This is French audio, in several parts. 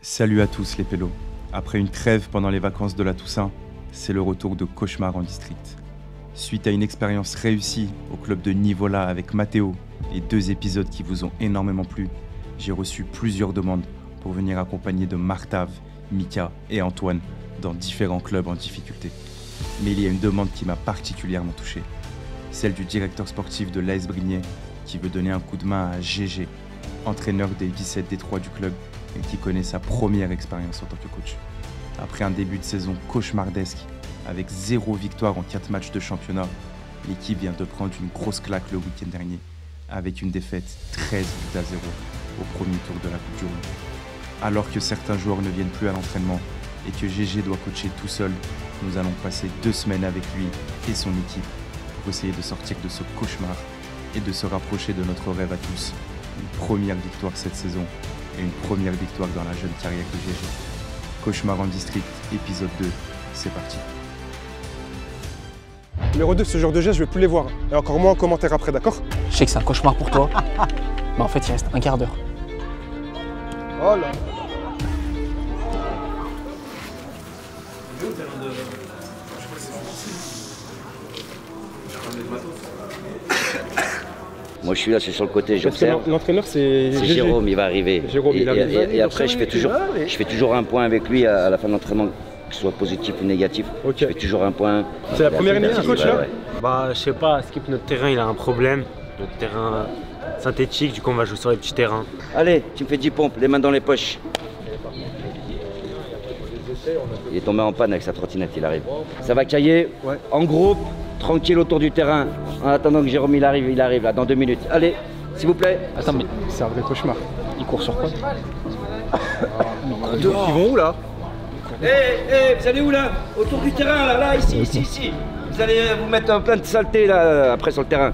Salut à tous les pélos. Après une crève pendant les vacances de la Toussaint, c'est le retour de Cauchemar en district. Suite à une expérience réussie au club de Nivola avec Mathéo et 2 épisodes qui vous ont énormément plu, j'ai reçu plusieurs demandes pour venir accompagner de Martave, Mika et Antoine dans différents clubs en difficulté. Mais il y a une demande qui m'a particulièrement touché, celle du directeur sportif de l'AS Brignais qui veut donner un coup de main à GG, entraîneur des 17 D3 du club et qui connaît sa première expérience en tant que coach. Après un début de saison cauchemardesque, avec 0 victoire en 4 matchs de championnat, l'équipe vient de prendre une grosse claque le week-end dernier, avec une défaite 13 buts à 0 au premier tour de la Coupe du Monde. Alors que certains joueurs ne viennent plus à l'entraînement et que GG doit coacher tout seul, nous allons passer 2 semaines avec lui et son équipe pour essayer de sortir de ce cauchemar et de se rapprocher de notre rêve à tous, une première victoire cette saison et une première victoire dans la jeune carrière de GG. Cauchemar en district, épisode 2, c'est parti. Numéro 2, ce genre de gestes, je vais plus les voir. Et encore moins en commentaire après, d'accord? Je sais que c'est un cauchemar pour toi, mais en fait il reste un quart d'heure. Oh là. Moi je suis là, c'est sur le côté, j'observe. L'entraîneur c'est Jérôme, il va arriver. Jérôme, il arrive. Et après je fais toujours un point avec lui à la fin de l'entraînement, que ce soit positif ou négatif. Ok. Je fais toujours un point. C'est la première année que tu coaches là? Bah je sais pas, Skip, notre terrain il a un problème. Notre terrain synthétique, du coup on va jouer sur les petits terrains. Allez, tu me fais 10 pompes, les mains dans les poches. Il est tombé en panne avec sa trottinette, il arrive. Ça va cailler, Ouais. en groupe, tranquille autour du terrain. En attendant que Jérôme il arrive là dans 2 minutes. Allez, s'il vous plaît. Attends, mais C'est un vrai cauchemar. il court sur quoi? Ils vont où là? Vous allez où là? Autour du terrain là, ici. Vous allez vous mettre plein de saleté là, après sur le terrain.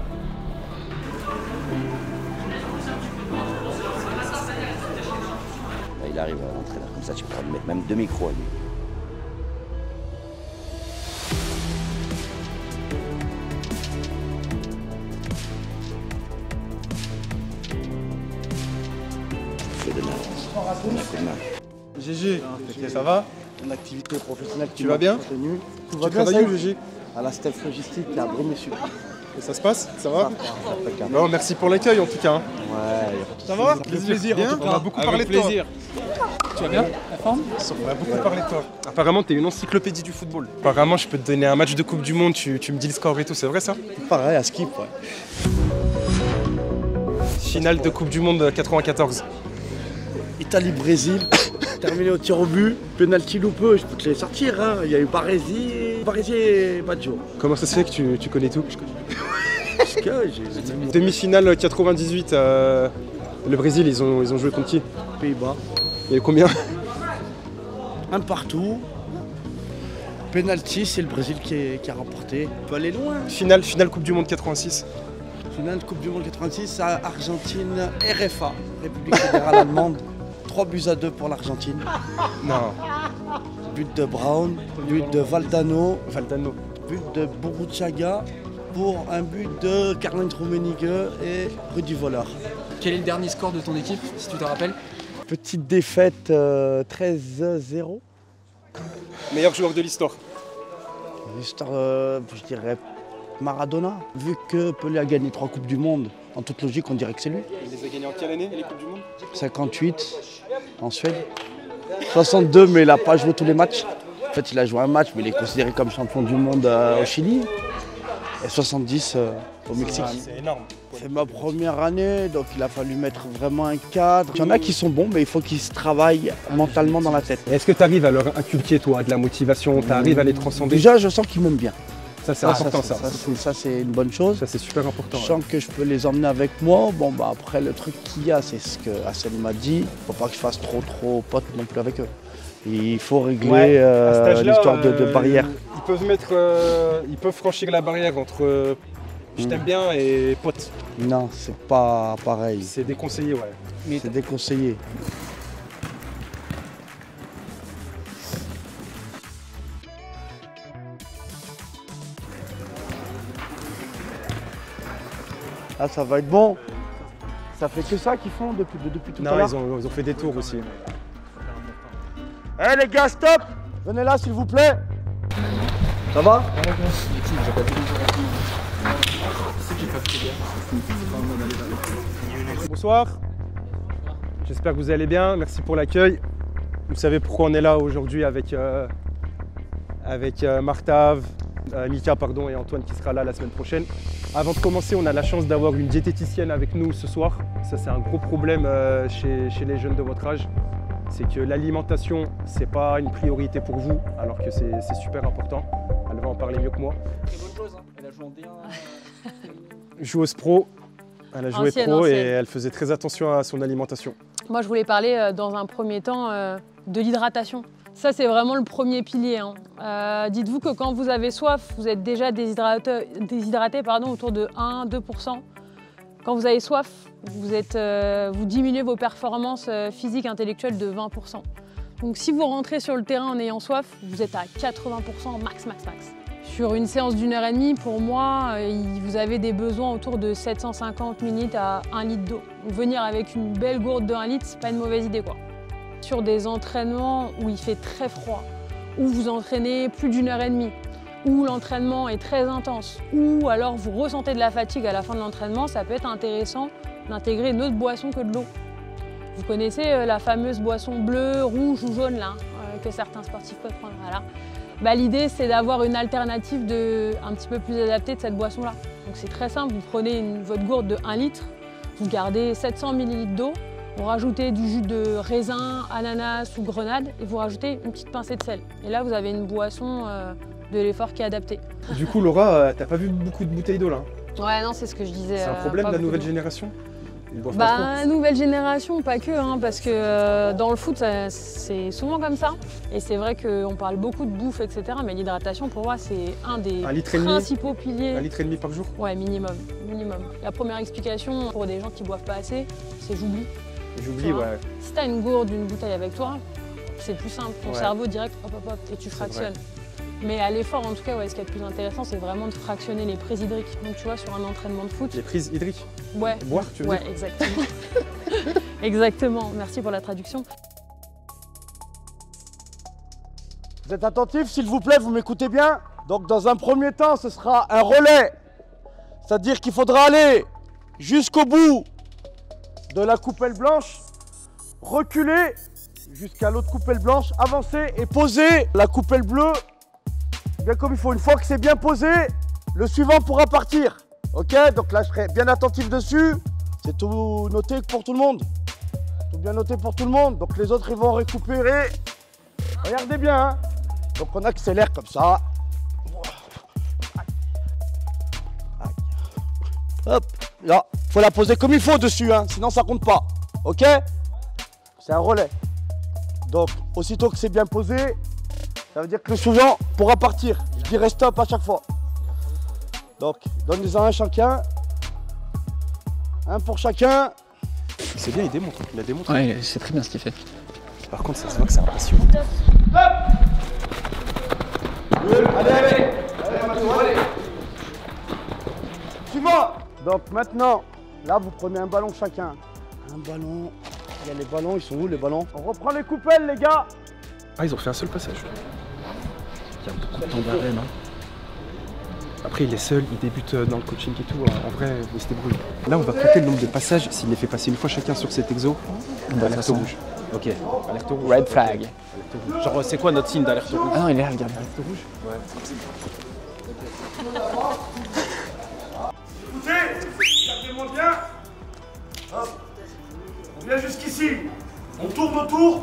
Là, il arrive à l'entrée là, comme ça tu pourras lui mettre même 2 micros à lui. Feu de main. Un coup de main. GG, ça va? Une activité professionnelle qui Tu vas bien? Continue. Tout Tu va bien, travailles ça où GG? à la Stealth Logistique à Brigny-Sud. Et ça se passe? Ça va? Impeccable. Non, merci pour l'accueil en tout cas. Ouais, y a pas de Ça va? plaisir. Bien? On a beaucoup parlé de toi. Tu vas bien? La forme? On a beaucoup parlé de toi. Apparemment, t'es une encyclopédie du football. Apparemment, je peux te donner un match de Coupe du Monde, tu me dis le score et tout, c'est vrai ça? Pareil, à Skip, ouais. Finale de Coupe du Monde 94. Italie-Brésil, terminé au tir au but, penalty loupeux, je peux te les sortir, hein. Il y a eu Baresi et Baggio. Comment ça se fait que tu connais tout? Parce que j'ai Demi-finale 98, le Brésil, ils ont joué contre qui? les Pays-Bas, Il y a combien? un partout. Penalty, c'est le Brésil qui a remporté. On peut aller loin. Finale Coupe du Monde 86. Finale Coupe du Monde 86 à Argentine, RFA, République fédérale allemande. 3-2 pour l'Argentine. Non, But de Brown, but de Valdano, Valdano. but de Burruchaga pour un but de Karl-Heinz Rummenigge et Rudi Voller. Quel est le dernier score de ton équipe, si tu te rappelles? Petite défaite 13-0. Meilleur joueur de l'histoire. L'histoire, je dirais Maradona. Vu que Pelé a gagné 3 Coupes du Monde, en toute logique, on dirait que c'est lui. Il les a gagnés en quelle année, les Coupes du Monde? 58 en Suède. 62, mais il n'a pas joué tous les matchs. En fait, il a joué un match, mais il est considéré comme champion du monde au Chili. Et 70 au Mexique. C'est énorme. C'est ma première année, donc il a fallu mettre vraiment un cadre. Il y en a qui sont bons, mais il faut qu'ils se travaillent mentalement dans la tête. Est-ce que tu arrives à leur inculquer, toi, de la motivation? Tu arrives à les transcender? Déjà, je sens qu'ils m'aiment bien. Ça, c'est important, ça. Ça, c'est une bonne chose. Ça, c'est super important. Je sens que je peux les emmener avec moi. Bon, bah après, le truc qu'il y a, c'est ce que Hassel m'a dit. Faut pas que je fasse trop pote non plus avec eux. Il faut régler l'histoire de barrière. Ils peuvent franchir la barrière entre je t'aime bien et pote. Non, c'est pas pareil. C'est déconseillé, ouais. C'est déconseillé. Ah, ça va être bon. Ça fait que ça qu'ils font depuis tout à Non, l'heure. ils ont fait des tours aussi. Eh les gars, stop! Venez là s'il vous plaît. Ça va? Bonsoir. J'espère que vous allez bien. Merci pour l'accueil. Vous savez pourquoi on est là aujourd'hui avec Marthav, Mika et Antoine qui sera là la semaine prochaine. Avant de commencer, on a la chance d'avoir une diététicienne avec nous ce soir. Ça, c'est un gros problème chez les jeunes de votre âge. C'est que l'alimentation, c'est pas une priorité pour vous, alors que c'est super important. Elle va en parler mieux que moi. Très bonne chose, hein. Elle a joué en D1. Joueuse pro. Elle a joué Ancienne, pro et ancienne. elle faisait très attention à son alimentation. Moi, je voulais parler dans un premier temps de l'hydratation. Ça, c'est vraiment le premier pilier, hein. Dites-vous que quand vous avez soif, vous êtes déjà déshydraté autour de 1-2%. Quand vous avez soif, vous diminuez vos performances physiques, intellectuelles de 20%. Donc si vous rentrez sur le terrain en ayant soif, vous êtes à 80% max. Sur une séance d'1h30, pour moi, vous avez des besoins autour de 750 ml à 1 litre d'eau. Donc venir avec une belle gourde de 1 litre, c'est pas une mauvaise idée, quoi. Sur des entraînements où il fait très froid, où vous entraînez plus d'1h30, où l'entraînement est très intense, ou alors vous ressentez de la fatigue à la fin de l'entraînement, ça peut être intéressant d'intégrer une autre boisson que de l'eau. Vous connaissez la fameuse boisson bleue, rouge ou jaune là, que certains sportifs peuvent prendre. Voilà. Bah, l'idée, c'est d'avoir une alternative un petit peu plus adaptée de cette boisson-là. Donc c'est très simple, vous prenez votre gourde de 1 litre, vous gardez 700 ml d'eau, vous rajoutez du jus de raisin, ananas ou grenade et vous rajoutez une petite pincée de sel. Et là, vous avez une boisson de l'effort qui est adaptée. Du coup, Laura, t'as pas vu beaucoup de bouteilles d'eau là? Ouais, non, c'est ce que je disais. C'est un problème pas de la beaucoup nouvelle d'eau. génération? Ils boivent pas Bah, nouvelle génération, pas que, hein, parce que dans le foot, c'est souvent comme ça. Et c'est vrai qu'on parle beaucoup de bouffe, etc. Mais l'hydratation, pour moi, c'est un des 1,5 litre principaux piliers. 1,5 litre par jour? Ouais, minimum. La première explication pour des gens qui boivent pas assez, c'est j'oublie. J'oublie, ouais. Si t'as une gourde, une bouteille avec toi, c'est plus simple. Ton Ouais. cerveau direct, hop, et tu fractionnes. Mais à l'effort, en tout cas, ce qui est le plus intéressant, c'est vraiment de fractionner les prises hydriques. Donc tu vois, sur un entraînement de foot. Les prises hydriques? Ouais. Boire, tu veux Ouais, dire? exactement. Exactement. Merci pour la traduction. Vous êtes attentifs s'il vous plaît, vous m'écoutez bien? Donc dans un premier temps, ce sera un relais. C'est-à-dire qu'il faudra aller jusqu'au bout de la coupelle blanche, reculer jusqu'à l'autre coupelle blanche, avancer et poser la coupelle bleue bien comme il faut. Une fois que c'est bien posé, le suivant pourra partir. Ok, donc là je serai bien attentif dessus. C'est tout noté pour tout le monde. Tout bien noté pour tout le monde. Donc les autres ils vont récupérer. Regardez bien, hein. Donc on accélère comme ça. Hop, là, faut la poser comme il faut dessus, hein, sinon ça compte pas. Ok? C'est un relais. Donc aussitôt que c'est bien posé, ça veut dire que le suivant pourra partir. Je dirai stop à chaque fois. Donc donnez-en un chacun. Un pour chacun. C'est bien, il démontre. Il a démontré. Ouais, c'est très bien ce qu'il fait. Par contre, ça se voit que c'est impatient. Allez. Suivant. Donc maintenant, là vous prenez un ballon chacun. Un ballon. Il y a les ballons, ils sont où les ballons? On reprend les coupelles les gars. Ah, ils ont fait un seul passage. Il y a beaucoup de temps d'arrêt, non? Après, il est seul, il débute dans le coaching et tout. En vrai, il se débrouille. Là, on va compter le nombre de passages. S'il les fait passer une fois chacun sur cet exo, alerte rouge. Ok. Alerte rouge. Red flag. Genre, c'est quoi notre signe d'alerte rouge? Ah non, il est là, regarde. Écoutez, regardez-moi bien. Hop. On vient jusqu'ici. On tourne autour.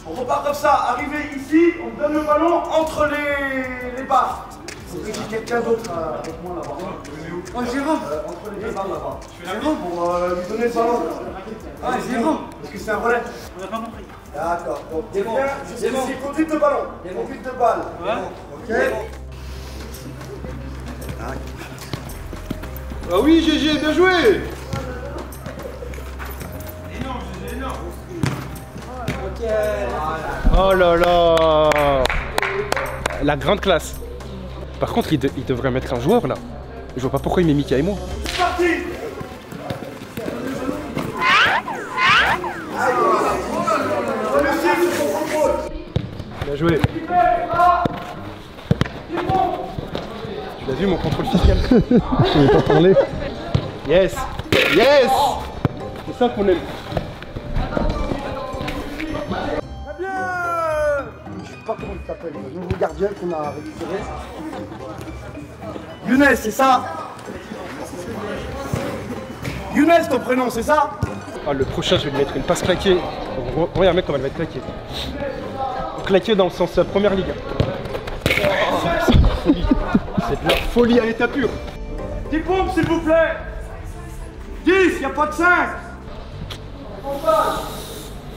On repart comme ça. Arrivé ici, on donne le ballon entre les barres. Il faudrait qu'il y ait quelqu'un d'autre avec moi là-bas. Oh, Jérôme. Entre les deux barres là-bas. Jérôme pour lui donner le ballon. Ah, Jérôme. Parce que c'est un relais. On n'a pas compris. D'accord. Donc, quelqu'un jusqu'ici. Conduite de ballon. Conduite de balle. Ok. Ah oui, GG, bien joué! Oh là là! La grande classe. Par contre, il devrait mettre un joueur là. Je vois pas pourquoi il met Mika et moi. C'est parti. Bien joué. Tu l'as vu mon contrôle fiscal? Je n'ai pas parlé. Yes. Yes. C'est ça qu'on aime. Très bien. Je sais pas comment il s'appelle, le nouveau gardien qu'on a récupéré. Younes, c'est ça? Younes, ton prénom, c'est ça? Ah, le prochain, je vais lui mettre une passe claquée. Regarde, mec, comment elle va être claquée. Claquée dans le sens première ligue. C'est de la folie à l'état pur. 10 pompes, s'il vous plaît. 10, il n'y a pas de 5.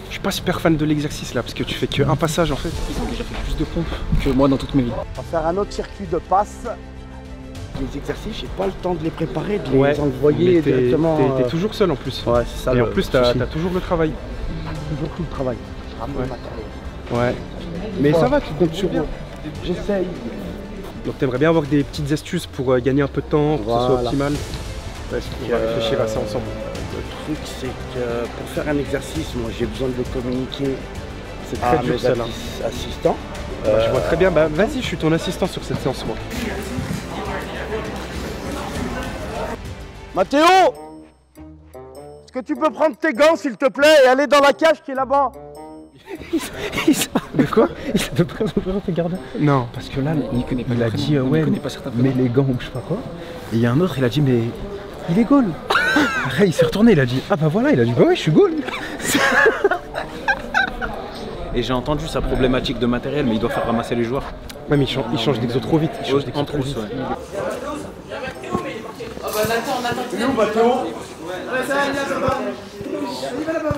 Je suis pas super fan de l'exercice là, parce que tu fais qu'un passage en fait. Ils ont déjà fait plus de pompes que moi dans toute ma vie. On va faire un autre circuit de passe. Les exercices, j'ai pas le temps de les préparer, de les envoyer directement. T'es toujours seul en plus. Ouais, c'est ça. Et en plus, t'as toujours le travail. toujours tout le travail. Ramener le matériel. Ouais. Mais ça va, tu comptes sur bien. J'essaye. Donc t'aimerais bien avoir des petites astuces pour gagner un peu de temps, pour que ce soit optimal. On va réfléchir à ça ensemble. Le truc, c'est que pour faire un exercice, moi j'ai besoin de le communiquer. C'est très dur ça là. Assistant. Je vois très bien. Bah vas-y, je suis ton assistant sur cette séance moi. Mathéo, est-ce que tu peux prendre tes gants s'il te plaît et aller dans la cage qui est là-bas? De quoi? Il savait pas présenter gardien? Non, parce que là, il a dit ouais, mais les gants ou je sais pas quoi. Et il y a un autre, il a dit mais il est goal. Après il s'est retourné, il a dit ah bah voilà, il a dit bah ouais je suis goal. Et j'ai entendu sa problématique de matériel, mais il doit faire ramasser les joueurs. Ouais mais il change d'exo trop vite. Il change En plus, ouais. Il est où Mathéo?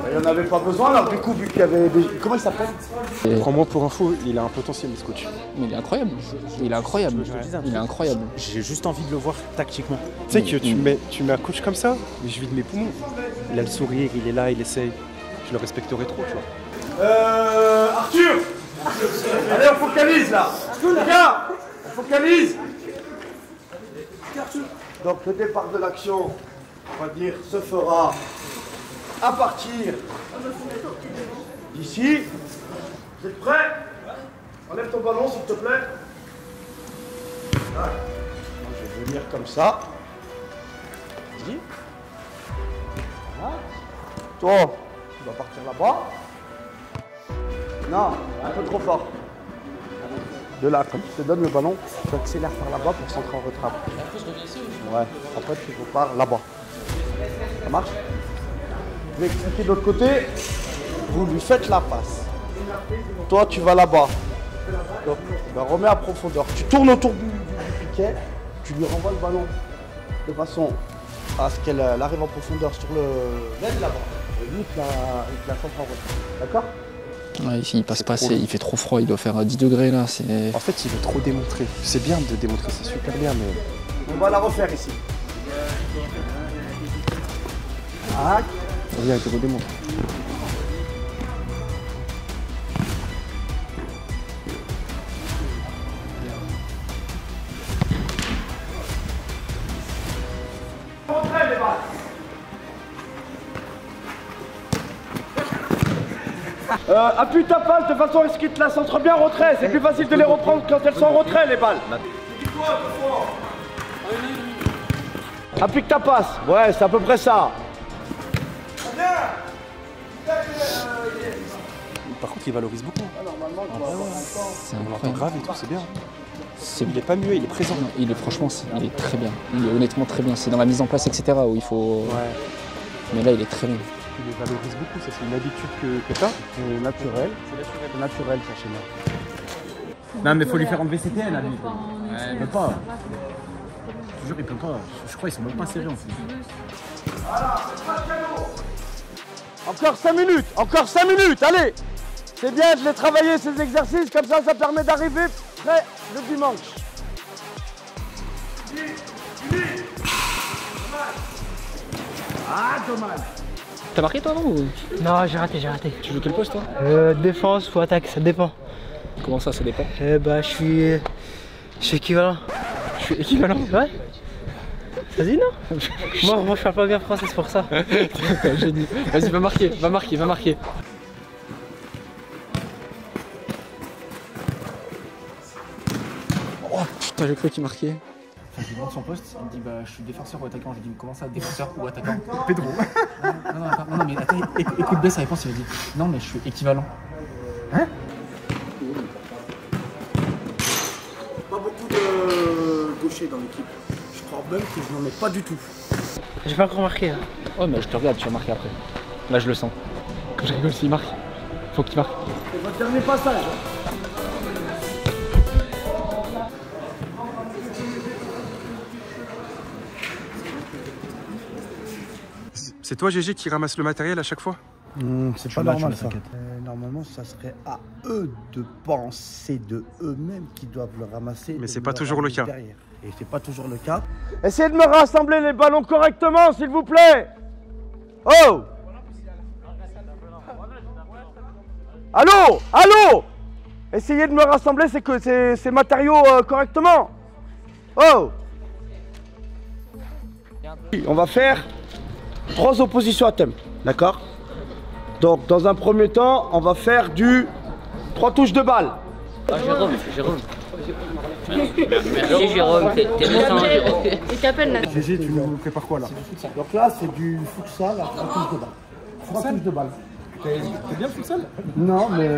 Il n'y en avait pas besoin alors du coup vu qu'il y avait des... Comment il s'appelle? Prends-moi pour info, il a un potentiel ce coach. Mais il est incroyable. Il est incroyable. Il est incroyable. J'ai juste envie de le voir tactiquement. Tu sais que tu mets un coach comme ça, mais je vis de mes poumons. Il a le sourire, il est là, il essaye. Je le respecterai trop, tu vois. Arthur. Allez, on focalise là. Viens, on focalise. Donc le départ de l'action, on va dire, se fera à partir d'ici. Vous êtes prêts? Enlève ton ballon s'il te plaît. Voilà. Je vais venir comme ça. Vas-y. Voilà. Toi, tu vas partir là-bas. Non, un peu trop fort. De là, comme tu te donnes le ballon, tu accélères par là-bas pour centrer en retrait. Ouais, après tu repars là-bas. Ça marche? Je vais expliquer de l'autre côté. Vous lui faites la passe. Toi, tu vas là-bas. Donc, ben, remets à profondeur. Tu tournes autour du piquet. Tu lui renvoies le ballon de façon à ce qu'elle arrive en profondeur sur le l'aile là-bas. Et lui, il te la centre en retrait. D'accord? Ouais, ici, il passe pas assez, il fait trop froid, il doit faire 10 degrés là. En fait, il veut trop démontrer. C'est bien de démontrer, c'est super bien, mais. On va la refaire ici. Ah. Viens, il te redémontre. Appuie ta passe de façon à ce qu'ils te la centrent bien en retrait. C'est plus facile de les reprendre quand elles sont en retrait, les balles. Applique ta passe. Ouais, c'est à peu près ça. Par contre, il valorise beaucoup. C'est On l'entend grave et tout, c'est bien. Il Il est pas muet, il est présent. Non, il est franchement, il est très bien. Il est honnêtement très bien. C'est dans la mise en place, etc. où il faut. Ouais. Mais là, il est très bien. Tu les valorises beaucoup, ça c'est une habitude que tu as. C'est naturel. C'est naturel, ça, chez moi. Non, mais faut lui faire enlever ses TN à lui. Il peut pas. Je te jure, il peut pas. Je crois qu'ils sont même pas serrés en fait. Encore 5 minutes. Encore 5 minutes. Allez. C'est bien de les travailler, ces exercices. Comme ça permet d'arriver prêt le dimanche. Ah, dommage. T'as marqué toi, non ou... Non, j'ai raté. Tu joues quel poste toi? Défense ou attaque, ça dépend. Comment ça dépend? Bah, je suis équivalent. Je suis équivalent? Ouais. Vas-y, non. moi, je parle pas bien français, c'est pour ça. Génie. Vas-y, va marquer. Putain, j'ai cru qu'il marquait. Enfin, je lui demande son poste, il me dit bah je suis défenseur ou attaquant. Je lui dis mais comment ça, défenseur ou attaquant? Pedro. Non, mais attends, écoute bien sa réponse, il me dit non mais je suis équivalent. Hein? Pas beaucoup de gauchers dans l'équipe. Je crois même que je n'en ai pas du tout. J'ai pas encore marqué. Hein. Ouais, mais je te regarde, tu vas marquer après. Là, je le sens. Quand je rigole, s'il marque, faut qu'il marque. C'est votre dernier passage. C'est toi, GG, qui ramasse le matériel à chaque fois? C'est pas normal ça. Normalement, ça serait à eux de penser de eux-mêmes qu'ils doivent le ramasser. Mais c'est pas toujours le cas. Derrière. Et c'est pas toujours le cas. Essayez de me rassembler les ballons correctement, s'il vous plaît. Oh! Allô? Allô? Essayez de me rassembler ces matériaux correctement. Oh! On va faire 3 oppositions à thème, d'accord? Donc dans un premier temps, on va faire du 3 touches de balle. Ah, Jérôme. Merci Jérôme, t'es méchant Jérôme. Et t'appelles là. GG, tu nous prépares quoi là? Donc là, c'est du futsal à 3 touches de balle. 3 touches de balle. T'es bien le futsal? Non, mais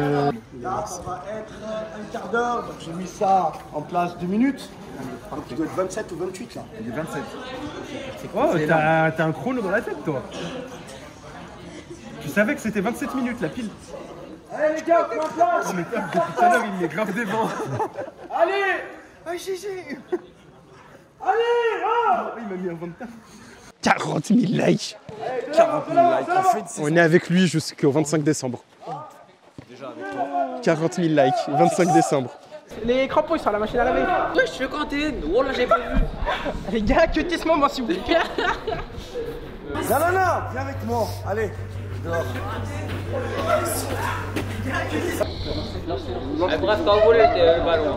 là, ça va être un quart d'heure. Donc j'ai mis ça en place 2 minutes. Donc il doit être 27 ou 28 là. Il est 27. C'est quoi? T'as un chrono dans la tête, toi? Tu savais que c'était 27 minutes la pile? Allez les gars, prends place. Oh, mais depuis tout à l'heure, il met grave des vents. Allez! Ah, GG! Allez! Oh! Il m'a mis un vent de taf. 40 000 likes. 40 000 likes. On est avec lui jusqu'au 25 décembre. Déjà avec toi. 40 000 likes, 25 décembre. Les crampons ils sont à la machine à laver. Ouais, je suis cantine. Oh là, j'ai pas vu. Les gars, que tes ce moment s'il vous plaît. Non, viens avec moi. Allez, dehors. Bref, quand vous voulez le ballon.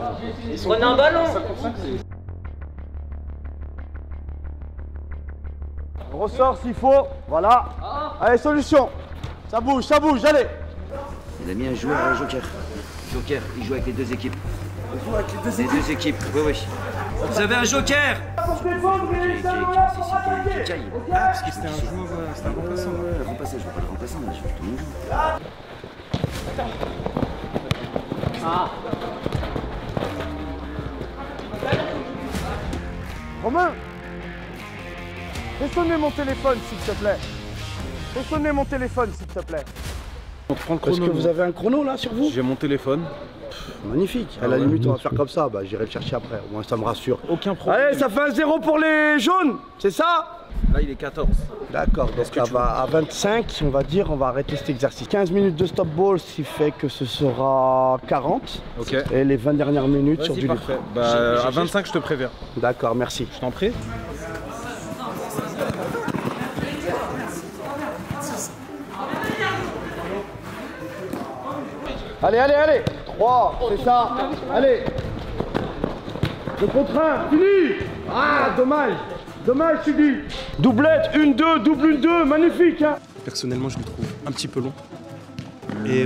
Prenez un ballon. On ressort s'il faut. Voilà. Allez, solution. Ça bouge, allez. Il a mis un joueur à joker. Joker, il joue avec les 2 équipes. Il joue avec les 2 équipes, oui. Vous avez un joker! Pour défendre, Parce que c'était un joueur, c'était un remplaçant. Le remplaçant, je veux pas le remplaçant, mais je veux tout le monde joue. Romain, fais sonner mon téléphone s'il te plaît. Fais sonner mon téléphone s'il te plaît. On prend le chrono. Est-ce que vous avez un chrono là sur vous? J'ai mon téléphone. Magnifique. À la limite, on va faire comme ça. Bah, j'irai le chercher après. Au moins, ça me rassure. Aucun problème. Allez, ça fait un 0 pour les jaunes, c'est ça? Là, il est 14. D'accord, donc à 25, on va dire, on va arrêter cet exercice. 15 minutes de stop ball, ce qui fait que ce sera 40. Ok. Et les 20 dernières minutes sur du libre. Parfait. Bah, à 25, je te préviens. D'accord, merci. Je t'en prie. Allez 3, c'est ça. Allez. Le contre 1, fini. Ah, dommage, tu dis. Doublette, 1-2, double 1-2, magnifique hein. Personnellement, je le trouve un petit peu long. Et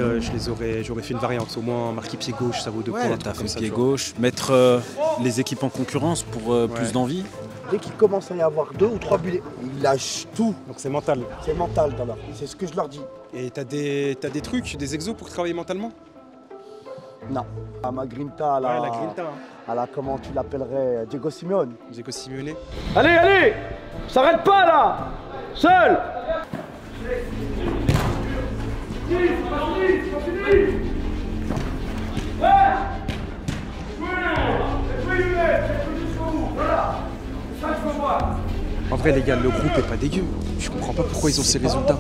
j'aurais fait une variante, au moins marquer pied gauche, ça vaut 2 points. T'as fait pied gauche, mettre les équipes en concurrence pour plus d'envie. Dès qu'il commence à y avoir 2 ou 3 buts, il lâche tout. Donc c'est mental. C'est mental d'abord, c'est ce que je leur dis. Et t'as des trucs, des exos pour travailler mentalement? Non. À ma grinta, là. Ouais, la grinta. À la, comment tu l'appellerais, Diego Simeone. Diego Simeone. Allez, s'arrête pas là. Seul. En vrai les gars, le groupe est pas dégueu. Je comprends pas pourquoi ils ont ces résultats.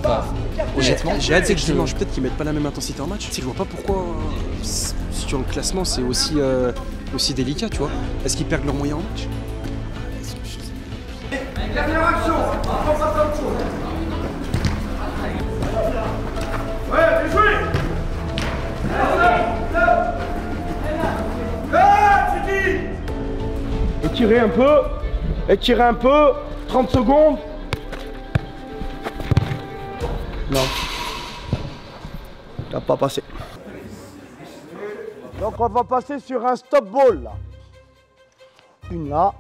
Honnêtement, j'ai hâte que dimanche peut-être qu'ils mettent pas la même intensité en match. Je vois pas pourquoi sur le classement c'est aussi délicat, tu vois. Est-ce qu'ils perdent leurs moyens en match? Dernière action. On passe à autre chose. Ouais, bien joué. Étirez un peu, 30 secondes. Non. T'as pas passé. Donc on va passer sur un stop ball là. Une là.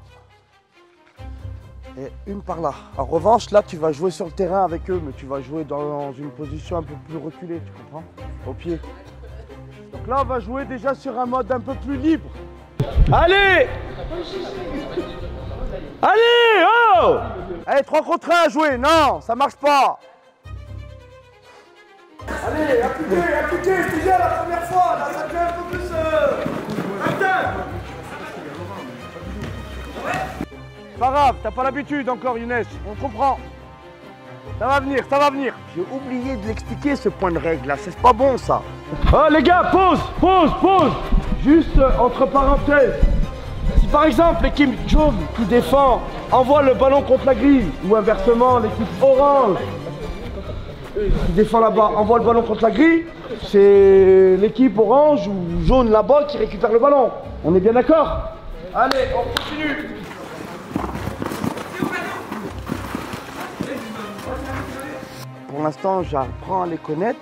Et une par là. En revanche, là, tu vas jouer sur le terrain avec eux, mais tu vas jouer dans une position un peu plus reculée, tu comprends? Au pied. Donc là, on va jouer déjà sur un mode un peu plus libre. Allez! Allez! Oh! Allez, 3 contre 1 à jouer. Non, ça marche pas. Allez, appliquez, je te dis la première fois, là, ça devient un peu plus... Pas grave, t'as pas l'habitude encore, Younes, on comprend. Ça va venir, ça va venir. J'ai oublié de l'expliquer ce point de règle là, c'est pas bon ça. Oh les gars, pause. Juste entre parenthèses. Si par exemple l'équipe jaune qui défend envoie le ballon contre la grille, ou inversement l'équipe orange qui défend là-bas envoie le ballon contre la grille, c'est l'équipe orange ou jaune là-bas qui récupère le ballon. On est bien d'accord? Allez, on continue. Pour l'instant, j'apprends à les connaître,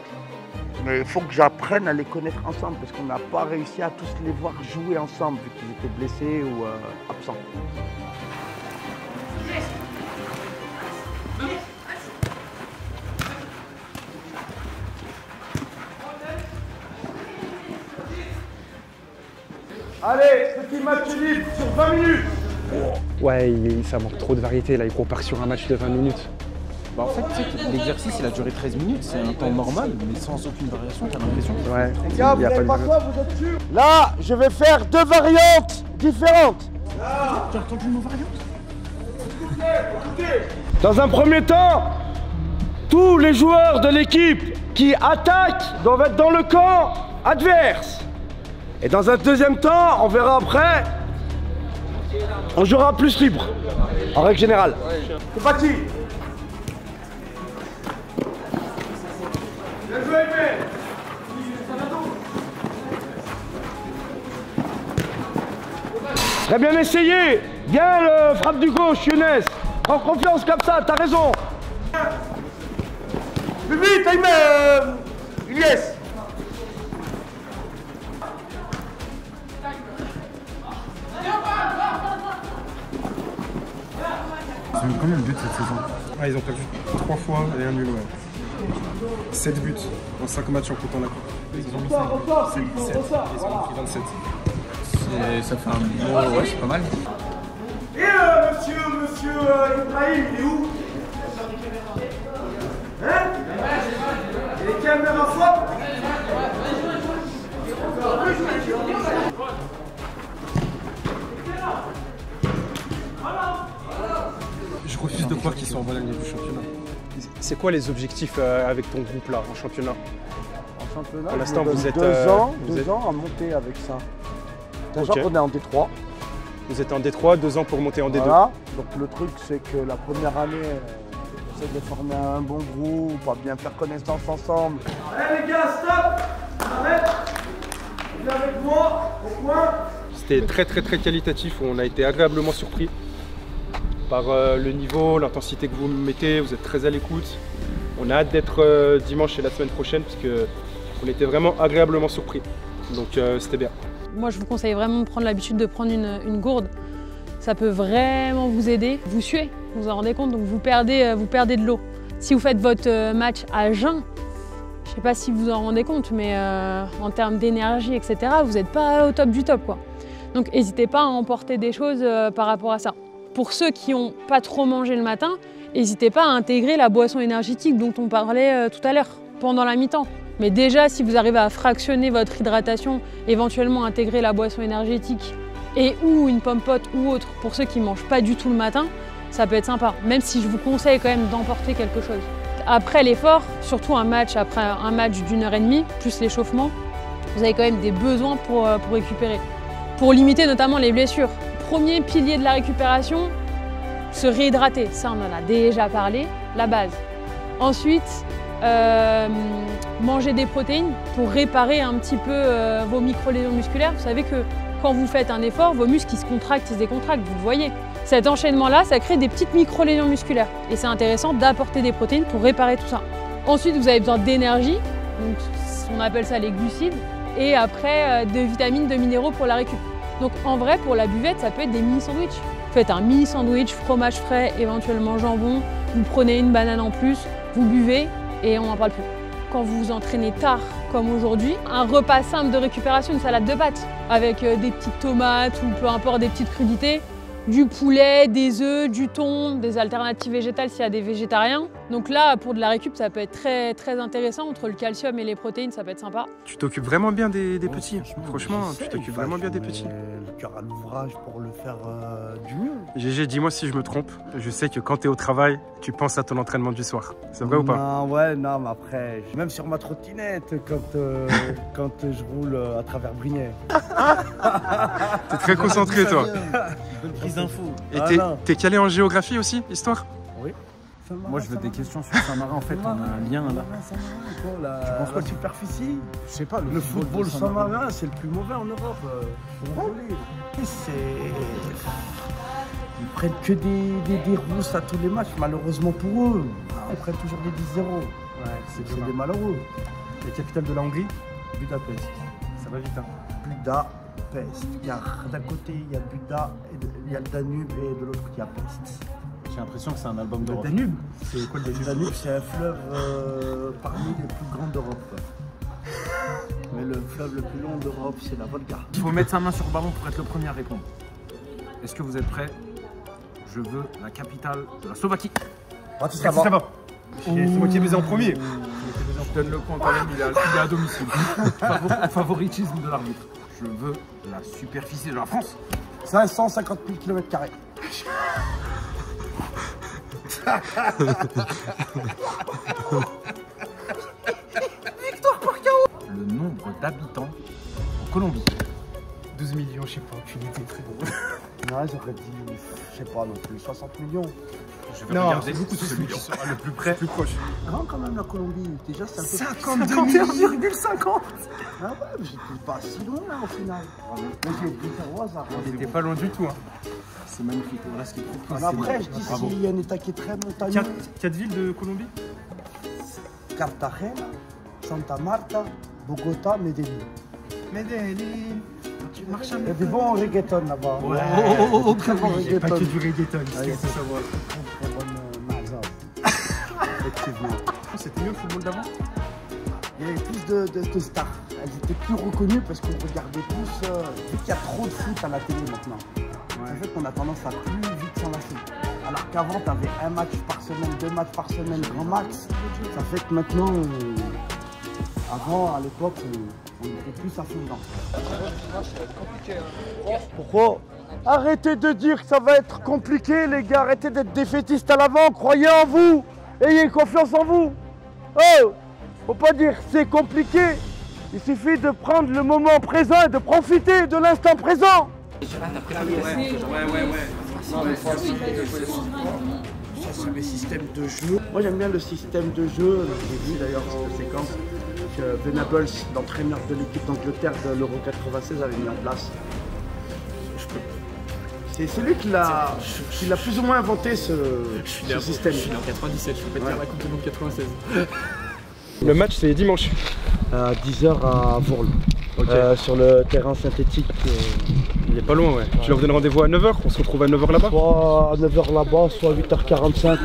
mais il faut que j'apprenne à les connaître ensemble parce qu'on n'a pas réussi à tous les voir jouer ensemble vu qu'ils étaient blessés ou absents. Allez, petit match libre sur 20 minutes. Ouais, ça manque trop de variété là, il compare sur un match de 20 minutes. Bah en fait, tu sais que l'exercice il a duré 13 minutes, c'est un temps normal, mais sans aucune variation, t'as l'impression que... Ouais, les gars, vous n'avez pas quoi, vous êtes sûrs? Là, je vais faire 2 variantes différentes. Tu as entendu nos variantes? Dans un premier temps, tous les joueurs de l'équipe qui attaquent doivent être dans le camp adverse. Et dans un deuxième temps, on verra après, on jouera plus libre, en règle générale. C'est parti. Bien joué, Aimé. Très bien essayé. Bien le frappe du gauche, Younes. Prends confiance comme ça, t'as raison. Plus vite, Aimé. Yes. Ils ont eu combien de buts cette saison? Ah, ils ont perdu 3 fois et un nul, ouais. 7 buts en 5 matchs en comptant la coupe. Ils ont mis 5 buts. 7, ils ont pris 27. Ça fait un bon... Ouais, c'est pas mal. Et monsieur Ibrahim, il est où? Hein? Il est quelle même fois? Je refuse de croire qu'ils sont en bonne année du championnat. C'est quoi les objectifs avec ton groupe là en championnat? En championnat, pour l'instant vous êtes 2 ans à monter avec ça. Déjà qu'on est en D3. Vous êtes en D3, 2 ans pour monter en D2. Voilà. Donc le truc c'est que la première année, on essaie de former un bon groupe, à bien faire connaissance ensemble. Allez les gars, stop. Arrête. Viens avec moi, au coin. C'était très qualitatif, on a été agréablement surpris par le niveau, l'intensité que vous mettez, vous êtes très à l'écoute. On a hâte d'être dimanche et la semaine prochaine parce qu'on était vraiment agréablement surpris. Donc c'était bien. Moi je vous conseille vraiment de prendre l'habitude de prendre une gourde. Ça peut vraiment vous aider. Vous suez, vous en rendez compte, donc vous perdez de l'eau. Si vous faites votre match à jeun, je ne sais pas si vous en rendez compte, mais en termes d'énergie, etc., vous n'êtes pas au top du top, quoi. Donc n'hésitez pas à emporter des choses par rapport à ça. Pour ceux qui n'ont pas trop mangé le matin, n'hésitez pas à intégrer la boisson énergétique dont on parlait tout à l'heure, pendant la mi-temps. Mais déjà, si vous arrivez à fractionner votre hydratation, éventuellement intégrer la boisson énergétique et ou une pomme-pote ou autre, pour ceux qui ne mangent pas du tout le matin, ça peut être sympa. Même si je vous conseille quand même d'emporter quelque chose. Après l'effort, surtout après un match d'1h30, plus l'échauffement, vous avez quand même des besoins pour récupérer. Pour limiter notamment les blessures. Premier pilier de la récupération, se réhydrater. Ça, on en a déjà parlé, la base. Ensuite, manger des protéines pour réparer un petit peu vos micro-lésions musculaires. Vous savez que quand vous faites un effort, vos muscles ils se contractent, ils se décontractent, vous le voyez. Cet enchaînement-là, ça crée des petites micro-lésions musculaires. Et c'est intéressant d'apporter des protéines pour réparer tout ça. Ensuite, vous avez besoin d'énergie, donc on appelle ça les glucides, et après de vitamines, de minéraux pour la récup. Donc en vrai, pour la buvette, ça peut être des mini sandwichs. Faites un mini sandwich, fromage frais, éventuellement jambon, vous prenez une banane en plus, vous buvez et on n'en parle plus. Quand vous vous entraînez tard, comme aujourd'hui, un repas simple de récupération, une salade de pâtes, avec des petites tomates ou peu importe des petites crudités, du poulet, des œufs, du thon, des alternatives végétales s'il y a des végétariens. Donc là, pour de la récup, ça peut être très, très intéressant. Entre le calcium et les protéines, ça peut être sympa. Tu t'occupes vraiment bien des petits. Franchement, tu t'occupes vraiment bien des petits. Le cœur à l'ouvrage pour le faire du mieux. GG, dis-moi si je me trompe. Je sais que quand tu es au travail, tu penses à ton entraînement du soir. C'est vrai ou pas? Non, ouais, non, mais après, même sur ma trottinette, quand je roule à travers Brignais. T'es très concentré, toi. Bonne prise d'infos. Et t'es calé en géographie aussi, histoire? Oui. Moi, je veux des questions sur Saint-Marin. En fait, on a un lien là. Tu penses quoi, superficie? Je sais pas. Le football Saint-Marin, c'est le plus mauvais en Europe. Ils prennent que des rousses à tous les matchs, malheureusement pour eux. Ils prennent toujours des 10-0. Ouais, c'est des malheureux. La capitale de la Hongrie? Budapest. Ça va vite, hein. Budapest. Car d'un côté, il y a Buda, il y a le Danube, et de l'autre côté, il y a Pest. J'ai l'impression que c'est un album d'Europe. Le Danube? C'est quoi le Danube? Le Danube, c'est un fleuve parmi les plus grands d'Europe. Mais le fleuve le plus long d'Europe, c'est la Volga. Il faut mettre sa main sur le ballon pour être le premier à répondre. Est-ce que vous êtes prêts? Je veux la capitale de la Slovaquie. Bratislava. C'est moi qui ai baisé en premier. Je donne le point quand même, il est à domicile. Favoritisme de l'arbitre. Je veux la superficie de la France. 550 000 km². Victoire par KO. Le nombre d'habitants en Colombie. 12 millions, je sais pas, aucune idée, très gros. Ouais, j'aurais dit, je sais pas non plus, 60 millions. Je vais regarder beaucoup celui qui sera le plus près. Plus proche. Grand quand même la Colombie, déjà c'est un peu... 51,50. Ah ouais, mais j'étais pas si loin là au final. Mais j'ai pris ça au hasard. On était pas loin du tout. Hein. C'est magnifique. Voilà ce qui est trop après, je dis s'il y a un état qui est très montagneux. 4 villes de Colombie? Cartagena, Santa Marta, Bogota, Medellín. Medellín. Il y a du bon reggaeton là-bas. Ouais, très bon reggaeton. Pas que du reggaeton, c'est ce qu'il faut savoir. Très bonne mazza. Effectivement. C'était mieux le football d'avant? Il y avait plus de stars. Elles étaient plus reconnues parce qu'on regardait plus. Vu qu'il y a trop de foot à la télé maintenant. En fait, on a tendance à plus vite s'en lasser. Alors qu'avant, tu avais un match par semaine, 2 matchs par semaine, grand max. Ça fait que maintenant, avant, à l'époque, on était plus à fond dedans. Pourquoi? Arrêtez de dire que ça va être compliqué, les gars. Arrêtez d'être défaitistes à l'avant. Croyez en vous. Ayez confiance en vous. Oh, faut pas dire c'est compliqué. Il suffit de prendre le moment présent et de profiter de l'instant présent. Ça, c'est le système de jeu. Moi, j'aime bien le système de jeu. J'ai vu d'ailleurs cette séquence que Venables, l'entraîneur de l'équipe d'Angleterre de l'Euro 96, avait mis en place. C'est lui qui l'a plus ou moins inventé ce système. Je suis né en 97, je peux pas te dire la Coupe du Monde 96. Le match, c'est dimanche. À 10h à Vourles. Okay. Sur le terrain synthétique. Il est pas loin, ouais. Tu leur donnes rendez-vous à 9h? On se retrouve à 9h là-bas? Soit à 9h là-bas, soit à 8h45.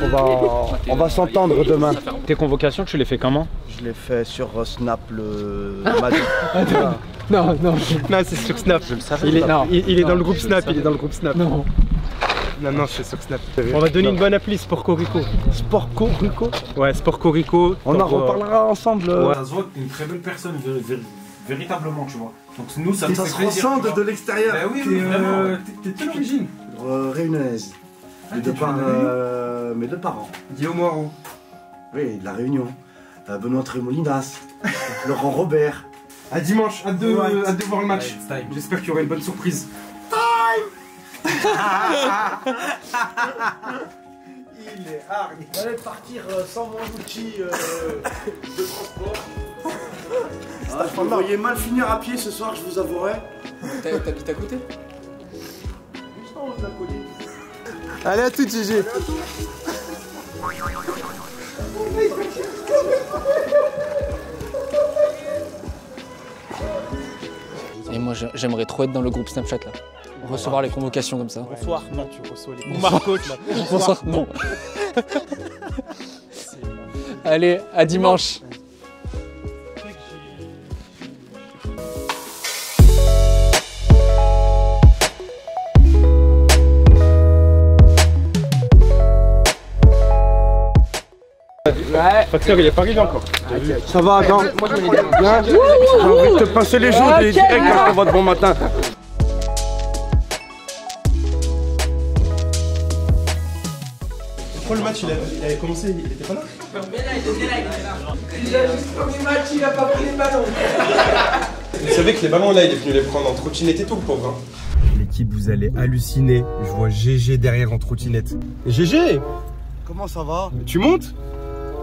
On va s'entendre demain. Tes convocations, tu les fais comment? Je les fais sur Snap le matin. Non, c'est sur Snap. Je le savais. Il est dans le groupe Snap. Il est dans le groupe Snap. Non, c'est sur Snap. On va donner une bonne appli, Sport Corico. Sport Corico? Ouais, Sport Corico. On en reparlera ensemble. Ouais. Ça se voit que t'es une très belle personne, véritablement, tu vois. Donc nous, ça nous fait plaisir. Ça se ressent de l'extérieur. Bah oui, vraiment. T'es de quelle origine? Réunionnaise. Mes deux parents. Guillaume Moirot. Oui, de la Réunion. Benoît Trémolinas. Laurent Robert. À dimanche, hâte de voir le match. J'espère qu'il y aura une bonne surprise. Time. Il est hard. J'allais partir sans mon outil de transport. Vous me voyez mal finir à pied ce soir, je vous avouerai. T'habites à côté? Juste en haut de la colline. Allez, à toutes, GG. Et moi, j'aimerais trop être dans le groupe Snapchat là. Recevoir les convocations comme ça. Bonsoir. Non, tu reçois les Bonsoir coach. Bonsoir, non. Allez, à dimanche. Ouais. Facteur, il est pas arrivé encore. Ça va, non? Moi, je me l'ai dit. Bien. J'ai envie de te pincer les joues direct quand je te vois de bon matin. Pourquoi le match il avait commencé, il était pas là? Il a juste premier match, il a pas pris les ballons. Vous savez que les ballons là, il est venu les prendre en trottinette et tout, le pauvre. L'équipe, vous allez halluciner. Je vois GG derrière en trottinette. GG! Comment ça va? Tu montes?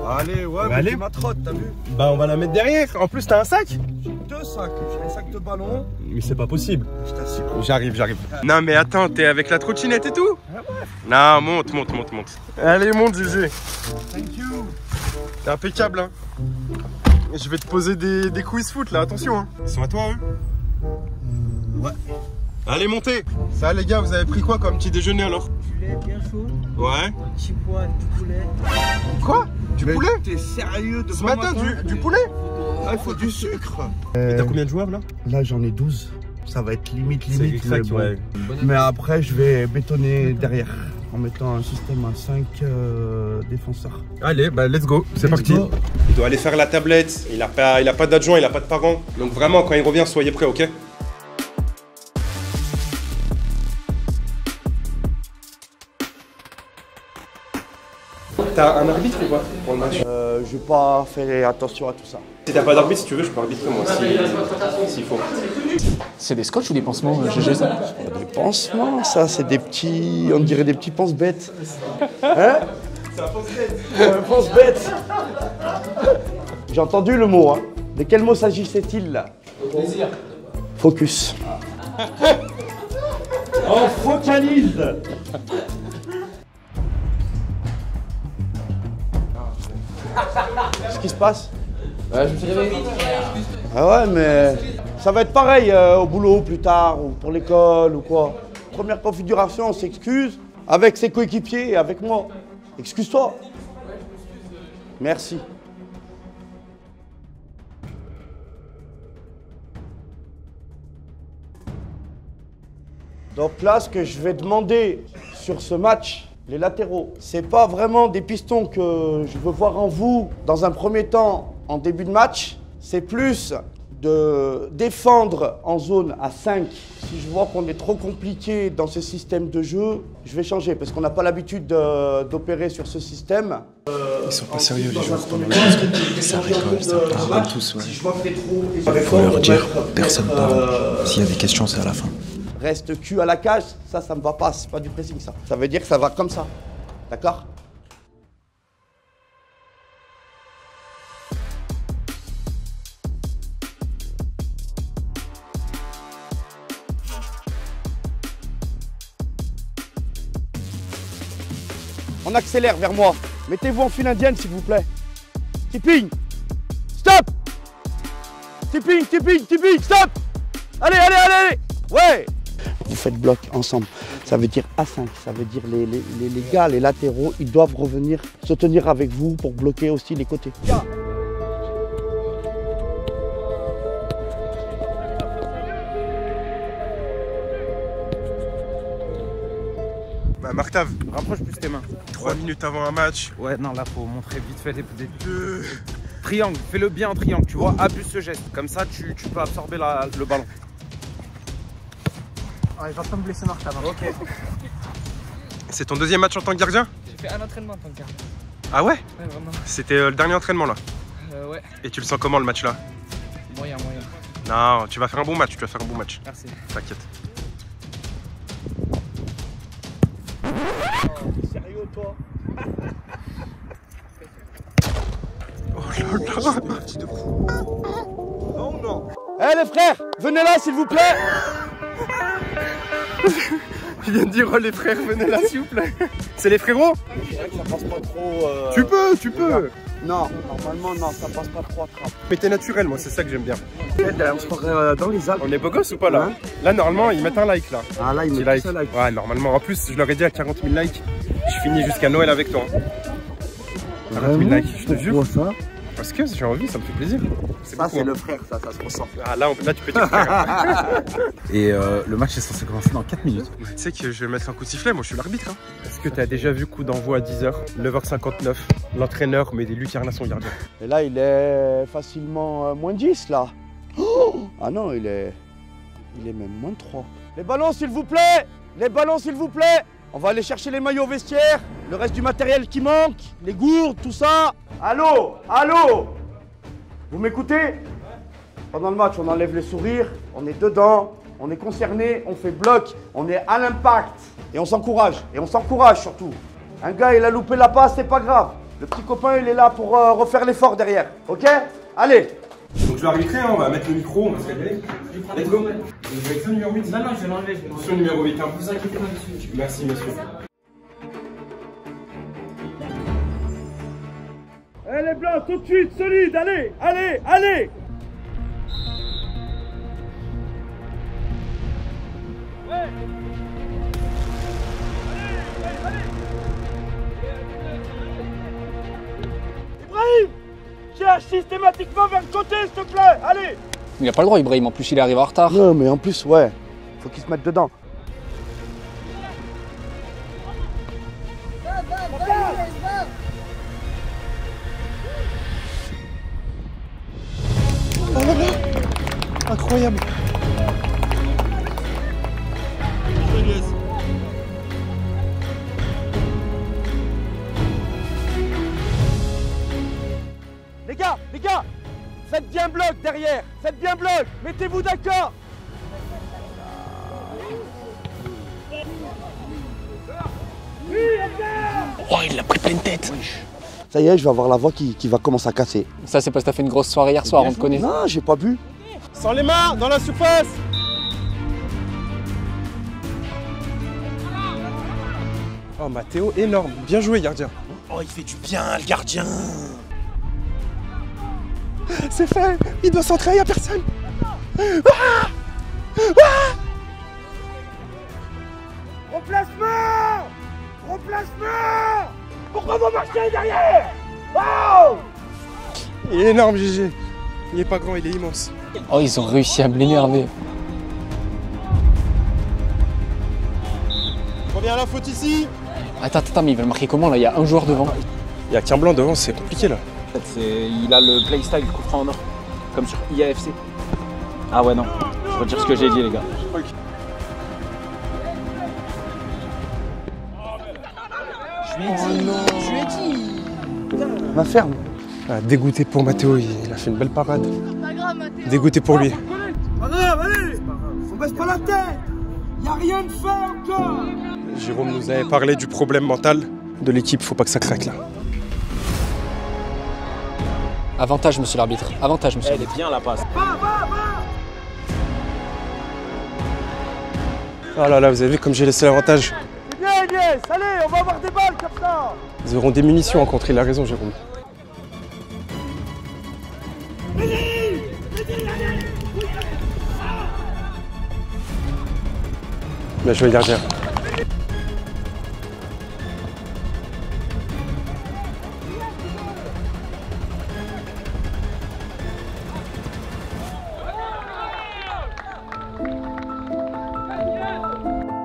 Allez, ouais, allez. ma trotte, t'as vu? Bah on va la mettre derrière. En plus t'as un sac? J'ai 2 sacs, j'ai un sac de ballon. Mais c'est pas possible. Je t'assure. J'arrive. Non mais attends, t'es avec la trottinette et tout? Non, monte. Allez, monte GG. Thank you. T'es impeccable hein. Je vais te poser des quiz foot là, attention hein. Ils sont à toi eux? Ouais. Allez, montez. Ça les gars, vous avez pris quoi comme petit déjeuner alors? Du lait bien chaud. Ouais. Petit pois, du poulet. Quoi? Du poulet? T'es sérieux de Ce matin, du poulet? Ah, il faut du sucre. Et t'as combien de joueurs là? Là, j'en ai 12. Ça va être limite. Mais, bon. Ouais. Mais après, je vais bétonner derrière en mettant un système à 5 défenseurs. Allez, bah let's go, c'est parti. Il doit aller faire la tablette, il a pas d'adjoint, il a pas de parents. Donc vraiment, quand il revient, soyez prêts, ok? T'as un arbitre ou pas pour le match? Je vais pas faire attention à tout ça. Si t'as pas d'arbitre, si tu veux, je peux arbitrer moi, s'il faut. C'est des scotch ou des pansements, GG ça? Des pansements, ça, c'est des petits... On dirait des petits pense-bêtes. Hein? C'est un pense-bête. Un pense-bête. J'ai entendu le mot, hein. De quel mot s'agissait-il là? Plaisir. Focus. On focalise. Qu'est-ce qui se passe? Je me suis réveillé. Ah ouais, mais ça va être pareil au boulot plus tard, ou pour l'école, ou quoi. Première configuration, on s'excuse avec ses coéquipiers et avec moi. Excuse-toi. Merci. Donc là, ce que je vais demander sur ce match, les latéraux, c'est pas vraiment des pistons que je veux voir en vous dans un premier temps en début de match, c'est plus de défendre en zone à 5. Si je vois qu'on est trop compliqué dans ce système de jeu, je vais changer parce qu'on n'a pas l'habitude d'opérer sur ce système. Ils sont pas sérieux les joueurs pendant la pause. Ça rigole, ça parle tous. Ouais. Faut leur dire, personne parle. S'il y a des questions, c'est à la fin. Reste cul à la cage, ça me va pas, c'est pas du pressing ça. Ça veut dire que ça va comme ça, d'accord? On accélère vers moi. Mettez-vous en file indienne s'il vous plaît. Tipping. Stop. Tipping, stop. Allez. Ouais. Vous faites bloc ensemble. Ça veut dire A5. Ça veut dire les gars, les latéraux, ils doivent revenir se tenir avec vous pour bloquer aussi les côtés. Bah Martav, Rapproche plus tes mains. 3 minutes avant un match. Ouais, non, là, faut montrer vite fait des deux. Triangle, fais-le bien en triangle, tu vois, abuse ce geste. Comme ça, tu peux absorber le ballon. Ouais, je vais pas me blesser Marc avant. Ok. C'est ton deuxième match en tant que gardien? J'ai fait un entraînement en tant que gardien. Ah ouais? Ouais, vraiment. C'était le dernier entraînement là? Ouais. Et tu le sens comment le match là? Moyen. Non, tu vas faire un bon match, Merci. T'inquiète. T'es sérieux toi? Oh là là! Non. Eh les frères, venez là s'il vous plaît. Il vient de dire oh les frères, venez là s'il vous plaît. C'est les frérots? C'est vrai que ça passe pas trop. Tu peux. Non, normalement, non, ça passe pas 3 trappes. Mais t'es naturel, moi, c'est ça que j'aime bien. On se croirait dans les Alpes. On est beau gosse ou pas là? Là, normalement, ils mettent un like là. Ah là, ils mettent like. un like. Ouais, normalement. En plus, je leur ai dit à 40 000 likes, je finis jusqu'à Noël avec toi. 40 000 likes, je te jure. Pourquoi ça? Parce que j'ai envie, ça me fait plaisir. Ça, c'est le frère, ça se ressent. Ah là, là tu peux dire frère. Et le match est censé commencer dans 4 minutes. Tu sais que je vais mettre un coup de sifflet, moi je suis l'arbitre. Hein. Est-ce que tu as déjà vu coup d'envoi à 10h, 9h59, l'entraîneur met des lucarnes à son gardien? Et là, il est facilement moins 10 là. Oh, ah non, il est même moins de 3. Les ballons, s'il vous plaît! Les ballons, s'il vous plaît! On va aller chercher les maillots au vestiaire, le reste du matériel qui manque, les gourdes, tout ça. Allô? Allô? Vous m'écoutez? Pendant le match, on enlève les sourires, on est dedans, on est concerné, on fait bloc, on est à l'impact. Et on s'encourage, surtout. Un gars, il a loupé la passe, c'est pas grave. Le petit copain, il est là pour refaire l'effort derrière, ok? Allez! Donc je vais arbitrer, hein, on va mettre le micro, on va se régaler. Let's go. Vous avez ça, numéro 8? Non, je vais l'enlever. Ce numéro 8, hein. Vous inquiétez pas dessus. Merci, monsieur. Eh les blancs, tout de suite, solide, allez, allez, allez! Ibrahim! Cherche systématiquement vers le côté, s'il te plaît, allez! Il a pas le droit, Ibrahim. En plus, il arrive en retard. Non, mais en plus, ouais, faut qu'il se mette dedans. Oh là là! Incroyable! Les gars, faites bien bloc derrière, faites bien bloc, mettez-vous d'accord. Oh, il l'a pris pleine tête. Ça y est, je vais avoir la voix qui va commencer à casser. Ça, c'est parce que t'as fait une grosse soirée hier soir, on te connaît. Non, j'ai pas bu. Sans les mains, dans la surface! Oh, Mathéo, énorme. Bien joué, gardien. Oh, il fait du bien, le gardien. C'est fait. Il doit centrer, il n'y a personne. Ah, ah. Remplacement! Remplacement! Pourquoi vous marchez derrière? Oh! Il est énorme, GG. Il est pas grand, il est immense. Oh, ils ont réussi à me l'énerver. Combien à la faute ici? Attends, mais il va le marquer comment là? Il y a un joueur devant. Il y a qu'un blanc devant, c'est compliqué là. En fait, il a le playstyle coup franc en or, comme sur IAFC. Ah ouais, non, je retire ce que j'ai dit, les gars. Je lui ai dit. Ma ferme. Ah, dégoûté pour Mathéo, il a fait une belle parade. Dégoûté pour lui. Pas grave, allez! On baisse pas la tête! Y'a rien de fait encore! Jérôme nous avait parlé du problème mental de l'équipe, faut pas que ça craque là. Avantage, monsieur l'arbitre. Avantage, monsieur l'arbitre. Elle est bien la passe. Oh là là, vous avez vu comme j'ai laissé l'avantage. C'est bien, Agnès! Allez, on va avoir des balles comme ça! Ils auront des munitions en contre, il a raison, Jérôme. Bien joué, gardien.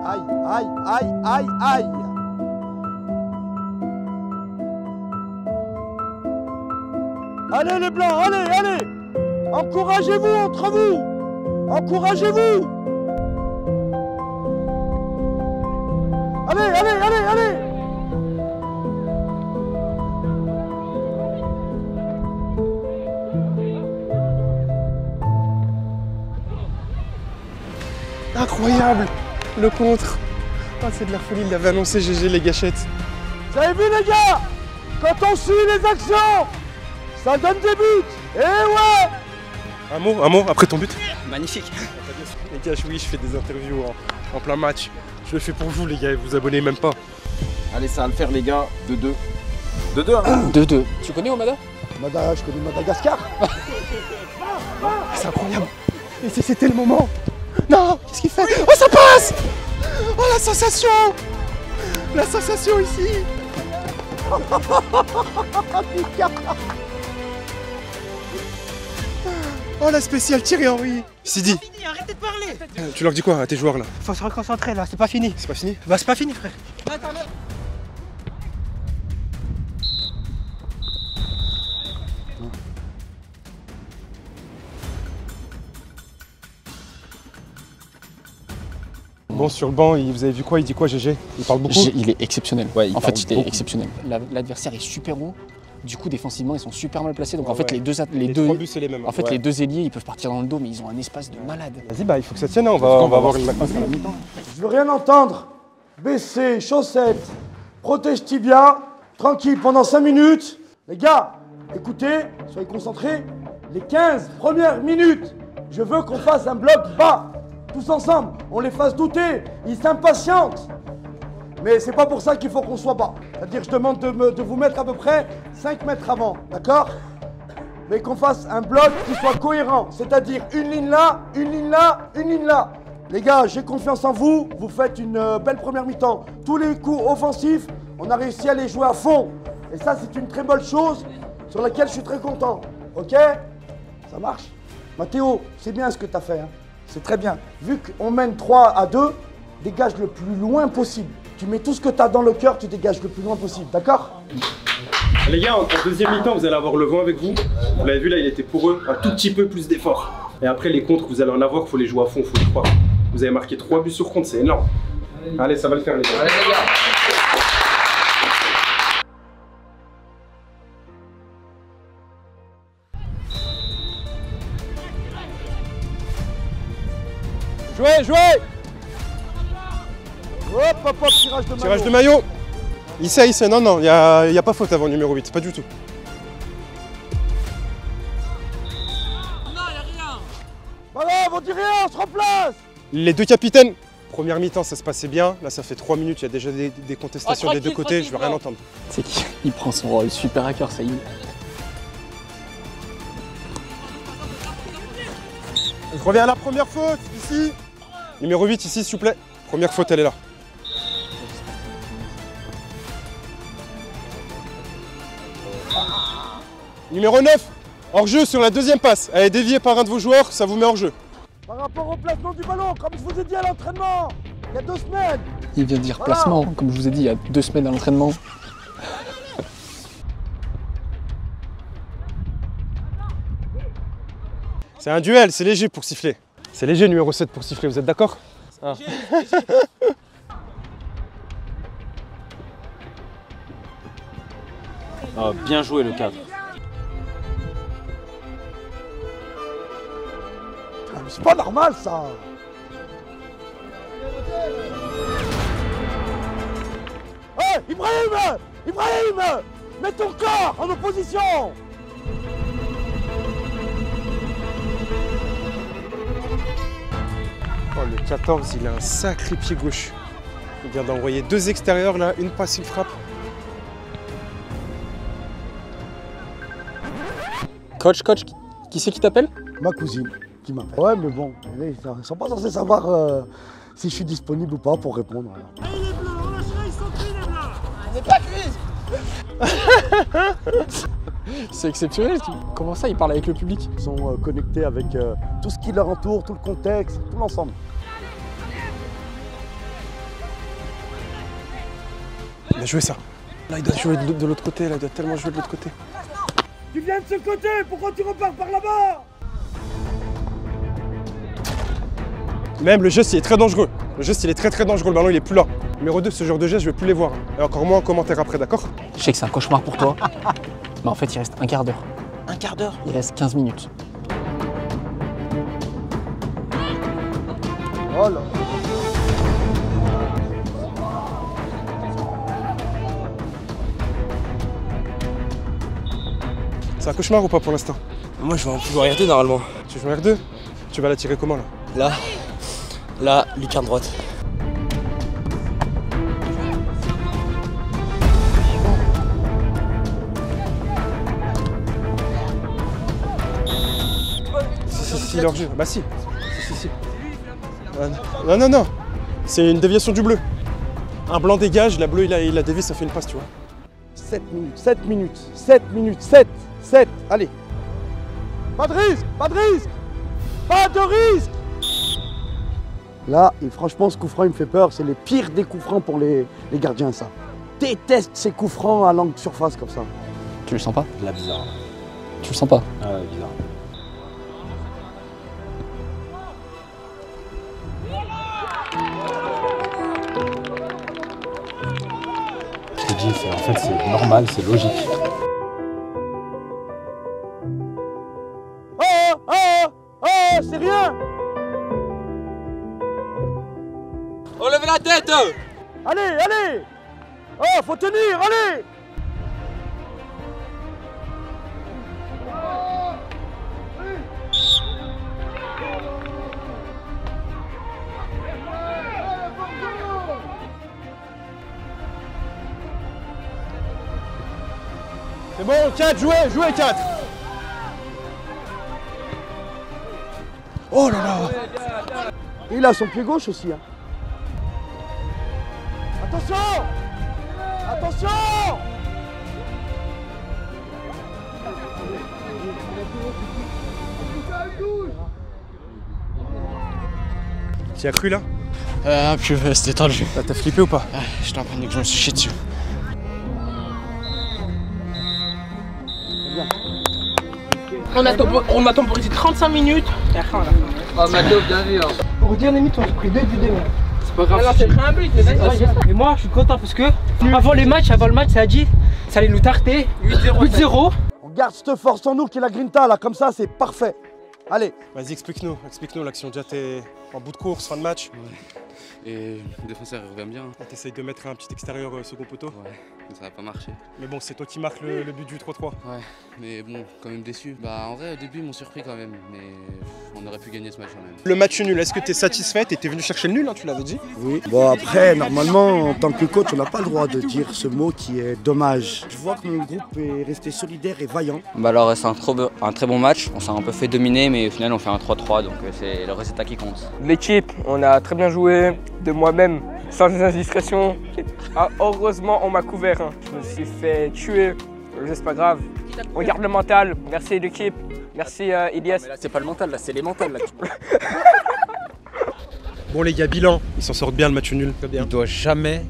Aïe, aïe, aïe, aïe, aïe! Allez les blancs, allez, allez! Encouragez-vous entre vous! Encouragez-vous! Allez, allez, allez, allez! Incroyable! Le contre! Ah, c'est de la folie, il l'avait annoncé, GG les gâchettes. Vous avez vu les gars? Quand on suit les actions, ça donne des buts! Eh ouais! Un mot après ton but? Magnifique. Les gars, oui, je fais des interviews en plein match. Je le fais pour vous les gars, vous abonnez même pas. Allez, ça va le faire les gars. 2-2. 2-2 hein. 2-2. Tu connais Omada? Je connais Madagascar. C'est incroyable. Et c'était le moment. Non, qu'est-ce qu'il fait? Oh, ça passe! Oh, la sensation! La sensation ici! Oh, la spéciale Thierry Henry! Sidi! Arrêtez de parler! Tu leur dis quoi à tes joueurs là? Faut se reconcentrer là, c'est pas fini. C'est pas fini? Bah, c'est pas fini, frère. Bon, sur le banc, vous avez vu quoi? Il dit quoi, GG? Il parle beaucoup? Il est exceptionnel. Ouais, en fait, il est exceptionnel. L'adversaire est super haut. Du coup, défensivement, ils sont super mal placés. Donc, en fait, les deux buts, c'est les mêmes. En fait, les deux ailiers, ils peuvent partir dans le dos, mais ils ont un espace de malade. Vas-y, bah, il faut que ça tienne. Hein. On va avoir une mi-temps. Je veux rien entendre. Baissez, chaussettes, protège tibia, tranquille pendant 5 minutes. Les gars, écoutez, soyez concentrés. Les 15 premières minutes, je veux qu'on fasse un bloc bas. Tous ensemble, on les fasse douter, ils s'impatientent. Mais c'est pas pour ça qu'il faut qu'on soit bas. C'est-à-dire, je demande de vous mettre à peu près 5 mètres avant, d'accord? Mais qu'on fasse un bloc qui soit cohérent. C'est-à-dire une ligne là, une ligne là, une ligne là. Les gars, j'ai confiance en vous. Vous faites une belle première mi-temps. Tous les coups offensifs, on a réussi à les jouer à fond. Et ça, c'est une très bonne chose sur laquelle je suis très content. Ok? Ça marche? Mathéo, c'est bien ce que tu as fait. Hein. C'est très bien. Vu qu'on mène 3-2, dégage le plus loin possible. Tu mets tout ce que tu as dans le cœur, tu dégages le plus loin possible. D'accord? Les gars, en deuxième mi-temps, vous allez avoir le vent avec vous. Vous l'avez vu, là, il était pour eux. Un tout petit peu plus d'effort. Et après, les contres, vous allez en avoir. Il faut les jouer à fond, il faut y croire. Vous avez marqué 3 buts sur compte, c'est énorme. Allez, ça va le faire, les gars. Allez, les gars. Jouez! Hop, hop, hop, tirage de maillot. Tirage de maillot. Il sait. Non, il n'y a pas faute avant le numéro 8, pas du tout. Non, il a rien. Bah non, on dit rien, on se remplace. Les deux capitaines, première mi-temps, ça se passait bien. Là, ça fait 3 minutes, il y a déjà des contestations des deux côtés, je veux rien entendre. C'est qu'il prend son rôle super à cœur, ça y est. Je reviens à la première faute, ici. Numéro 8, ici, s'il vous plaît. Première faute, elle est là. Numéro 9, hors-jeu sur la deuxième passe. Elle est déviée par un de vos joueurs, ça vous met hors-jeu. Par rapport au placement du ballon, comme je vous ai dit à l'entraînement, il y a 2 semaines. Il vient de dire placement, comme je vous ai dit il y a 2 semaines à l'entraînement. C'est un duel, c'est léger pour siffler. C'est léger numéro 7 pour siffler, vous êtes d'accord? Ah. Oh, bien joué le cadre. C'est pas normal ça. Hé, Ibrahim, mets ton corps en opposition. Oh, le 14, il a un sacré pied gauche. Il vient d'envoyer 2 extérieurs là, une passe, une frappe. Coach, qui c'est qui t'appelle? Ma cousine qui m'appelle. Ouais, mais bon, ils sont pas censés savoir si je suis disponible ou pas pour répondre. Alors. Ah, il est bleu, on lâchera, ils sont cuits les bleus. Il n'est pas cuit. C'est exceptionnel, comment ça, ils parlent avec le public? Ils sont connectés avec tout ce qui leur entoure, tout le contexte, tout l'ensemble. Il a joué ça. Là, il doit jouer de l'autre côté, là, il doit tellement jouer de l'autre côté. Tu viens de ce côté, pourquoi tu repars par là-bas? Même le geste, il est très dangereux. Le geste, il est très dangereux, le ballon, il est plus là. Numéro 2, ce genre de geste, je vais plus les voir. Et encore moins en commentaire après, d'accord? Je sais que c'est un cauchemar pour toi. Mais en fait, il reste un quart d'heure. Un quart d'heure? Il reste 15 minutes. Oh là. C'est un cauchemar ou pas pour l'instant? Moi, je vais en R2 normalement. Tu joues en R2? Tu vas la tirer comment là? Là, lucarne droite. si, il est hors jeu. Bah si. Si. Non. C'est une déviation du bleu. Un blanc dégage, la bleue il a dévié, ça fait une passe, tu vois. 7 minutes. 7. Allez. Pas de risque. Là, et franchement, ce coup franc, il me fait peur. C'est les pires des coups francs pour les gardiens, ça. Déteste ces coups francs à longue surface comme ça. Tu le sens pas? Là, bizarre. Tu le sens pas? Ah ouais, bizarre. Je te dis, en fait, c'est normal, c'est logique. Oh, c'est rien. Enlevez la tête. Allez. Oh, faut tenir, allez. C'est bon, 4, jouez 4. Oh là là. Il a son pied gauche aussi. Hein. Attention. Tu as cru là? Puis c'était tendu. T'as flippé ou pas? J'étais en panique, je me suis chié dessus. On a temporisé 35 minutes. Et après, on a fait. Oh, Mathéo, bien vu. Hein. Pour dire limite, on s'est pris 2 buts de moins. C'est pas grave. C'est pris un but, mais vas-y. Et moi, je suis content parce que avant le match, ça a dit ça allait nous tarter. 8-0. On garde cette force en nous qui est la grinta là, comme ça, c'est parfait. Allez. Vas-y, explique-nous l'action. Déjà, t'es en bout de course, fin de match. Ouais. Et le défenseur revient bien. T'essayes de mettre un petit extérieur second poteau. Ouais, mais ça n'a pas marché. Mais bon, c'est toi qui marques le but du 3-3. Ouais, mais bon, quand même déçu. Bah en vrai, au début, ils m'ont surpris quand même, mais on aurait pu gagner ce match quand même. Le match nul, est-ce que t'es satisfaite et t'es venu chercher le nul, hein, tu l'avais dit? Oui. Bon après, normalement, en tant que coach, on n'a pas le droit de dire ce mot qui est dommage. Je vois que mon groupe est resté solidaire et vaillant. Bah alors c'est un très bon match. On s'est un peu fait dominer, mais au final on fait un 3-3, donc c'est le résultat qui compte. L'équipe, on a très bien joué. De moi-même, sans indiscrétion. Ah, heureusement, on m'a couvert. Hein. Je me suis fait tuer. C'est pas grave. On garde le mental. Merci l'équipe. Merci Elias. Mais là, c'est pas le mental, là, c'est les mentales. Là. Bon, les gars, bilan. Ils s'en sortent bien le match nul. Il doit jamais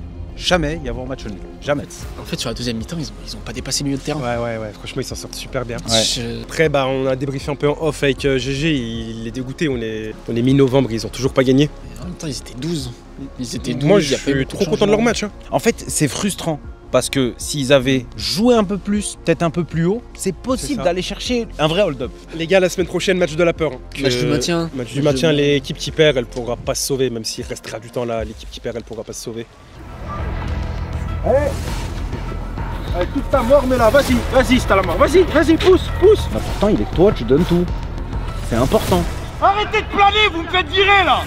y avoir match nul. Jamais. En fait, sur la deuxième mi-temps, ils ont pas dépassé le milieu de terrain. Ouais. Franchement, ils s'en sortent super bien. Ouais. Après, on a débriefé un peu en off avec GG. Il est dégoûté. On est mi-novembre. Ils ont toujours pas gagné. En même temps, ils étaient 12. Moi, je suis trop content de leur match. Hein. En fait, c'est frustrant. Parce que s'ils avaient joué un peu plus, peut-être un peu plus haut, c'est possible d'aller chercher un vrai hold-up. Les gars, la semaine prochaine, match de la peur. Match du maintien. Match du maintien, l'équipe qui perd, elle pourra pas se sauver. Même s'il restera du temps là, l'équipe qui perd, elle pourra pas se sauver. Allez, toute ta mort, mais là, vas-y, c'est à la mort. Vas-y, pousse. Bah pourtant, il est que toi, tu donnes tout. C'est important. Arrêtez de planer, vous me faites virer là.